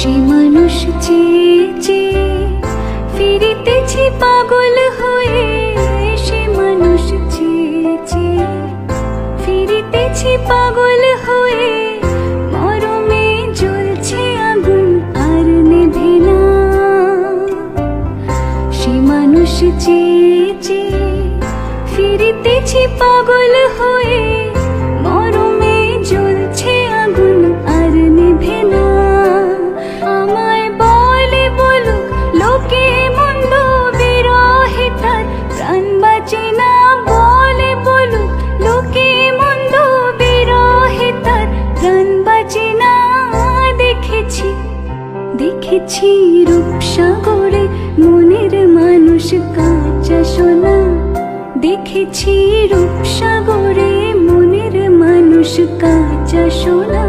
সে মানুষ চেয়ে চেয়ে ফিরিতেছি পাগল হয়ে, সে মানুষ চেয়ে চেয়ে ফিরিতেছি পাগল হয়ে। মরমে জ্বলছে আগুন আর নেভে না, সে মানুষ চেয়ে চেয়ে ফিরিতেছি পাগল হয়ে। মরমে জ্বলছে আগুন আর নেভে না। আমায় বলে বলুক লোকে মন্দ, বিরহে তার প্রাণ বাঁচে না। বলে বলুক লোকে মন্দ, বিরহে তার প্রাণ বাঁচে না। দেখেছি দেখেছি রূপসাগরে মনের মানুষ কাঁচা সোনা। দেখেছি রূপসাগরে মনের মানুষ কাঁচা সোনা।